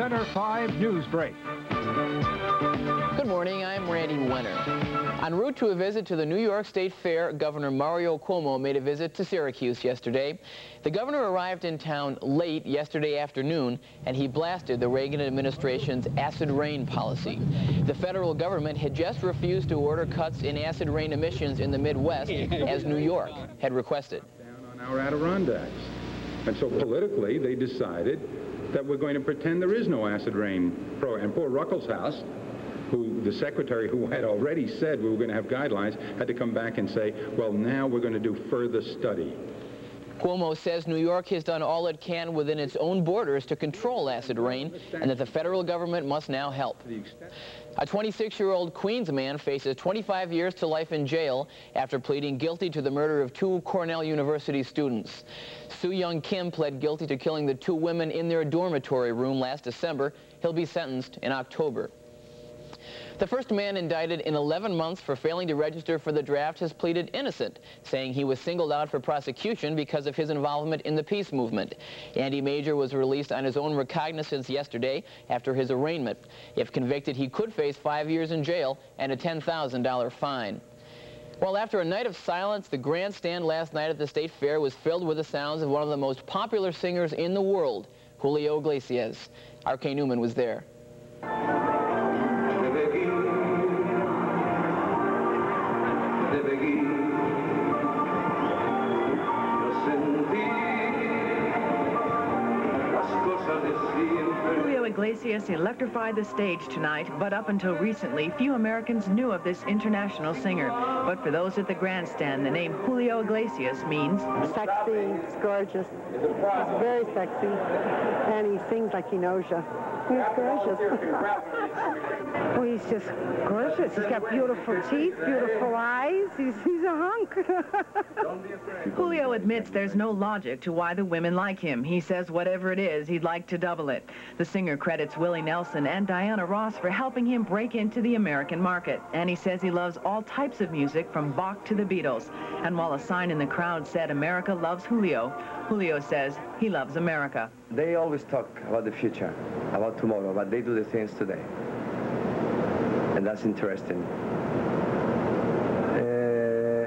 Center 5 Newsbreak. Good morning, I'm Randy Wenner. En route to a visit to the New York State Fair, Governor Mario Cuomo made a visit to Syracuse yesterday. The governor arrived in town late yesterday afternoon, and he blasted the Reagan administration's acid rain policy. The federal government had just refused to order cuts in acid rain emissions in the Midwest, as New York had requested. Down on our Adirondacks. And so politically, they decided that we're going to pretend there is no acid rain program. And poor Ruckelshaus, who the secretary who had already said we were going to have guidelines, had to come back and say, well, now we're going to do further study. Cuomo says New York has done all it can within its own borders to control acid rain, and that the federal government must now help. A 26-year-old Queens man faces 25 years to life in jail after pleading guilty to the murder of 2 Cornell University students. Soo Young Kim pled guilty to killing the 2 women in their dormitory room last December. He'll be sentenced in October. The first man indicted in 11 months for failing to register for the draft has pleaded innocent, saying he was singled out for prosecution because of his involvement in the peace movement. Andy Major was released on his own recognizance yesterday after his arraignment. If convicted, he could face 5 years in jail and a $10,000 fine. Well, after a night of silence, the grandstand last night at the State Fair was filled with the sounds of one of the most popular singers in the world, Julio Iglesias. R.K. Newman was there. Julio Iglesias electrified the stage tonight, but up until recently, few Americans knew of this international singer. But for those at the grandstand, the name Julio Iglesias means sexy. It's gorgeous. It's very sexy, and he sings like he knows you. He's gorgeous. Well, he's just gorgeous. He's got beautiful teeth, beautiful eyes. He's a hunk. Julio admits there's no logic to why the women like him. He says whatever it is, he'd like to double it. The singer credits Willie Nelson and Diana Ross for helping him break into the American market. And he says he loves all types of music, from Bach to the Beatles. And while a sign in the crowd said America loves Julio, Julio says he loves America. They always talk about the future, about tomorrow, but they do the things today. And that's interesting.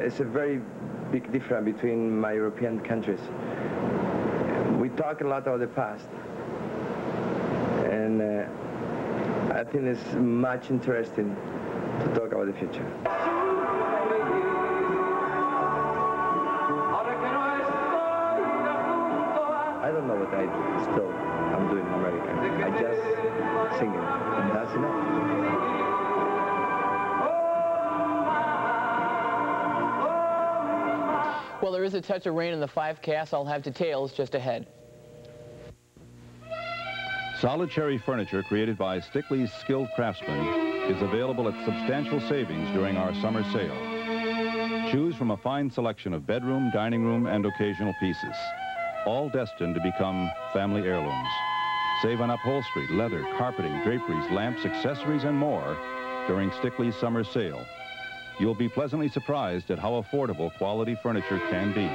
It's a very big difference between my European countries. We talk a lot about the past. And I think it's much interesting to talk about the future. I don't know what I'm doing in America. I just sing it, and that's enough. Well, there is a touch of rain in the 5-cast. I'll have details just ahead. Solid cherry furniture created by Stickley's skilled craftsmen is available at substantial savings during our summer sale. Choose from a fine selection of bedroom, dining room, and occasional pieces, all destined to become family heirlooms. Save on upholstery, leather, carpeting, draperies, lamps, accessories, and more during Stickley's summer sale. You'll be pleasantly surprised at how affordable quality furniture can be.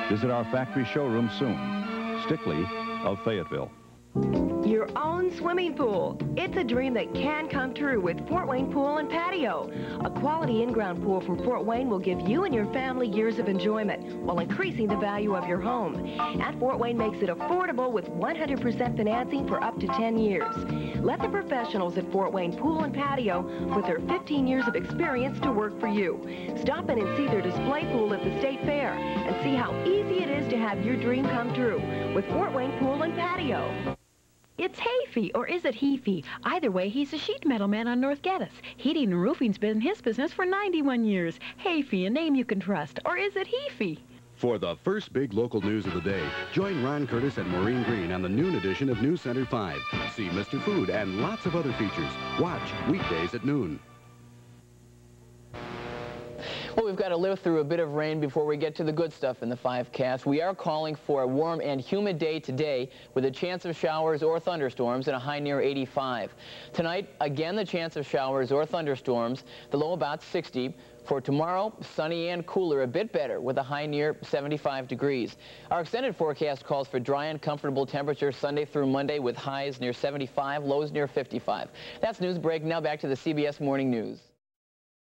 Visit our factory showroom soon. Stickley of Fayetteville. Your own swimming pool. It's a dream that can come true with Fort Wayne Pool and Patio. A quality in-ground pool from Fort Wayne will give you and your family years of enjoyment while increasing the value of your home. And Fort Wayne makes it affordable with 100% financing for up to 10 years. Let the professionals at Fort Wayne Pool and Patio, with their 15 years of experience, to work for you. Stop in and see their display pool at the State Fair and see how easy it is to have your dream come true with Fort Wayne Pool and Patio. It's Hafey, or is it Heafy? Either way, he's a sheet metal man on North Geddes. Heating and roofing's been his business for 91 years. Hafey, a name you can trust. Or is it Heafy? For the first big local news of the day, join Ron Curtis and Maureen Green on the noon edition of News Center 5. See Mr. Food and lots of other features. Watch weekdays at noon. Well, we've got to live through a bit of rain before we get to the good stuff in the 5-cast. We are calling for a warm and humid day today with a chance of showers or thunderstorms and a high near 85. Tonight, again, the chance of showers or thunderstorms, the low about 60. For tomorrow, sunny and cooler, a bit better, with a high near 75 degrees. Our extended forecast calls for dry and comfortable temperatures Sunday through Monday, with highs near 75, lows near 55. That's Newsbreak. Now back to the CBS Morning News.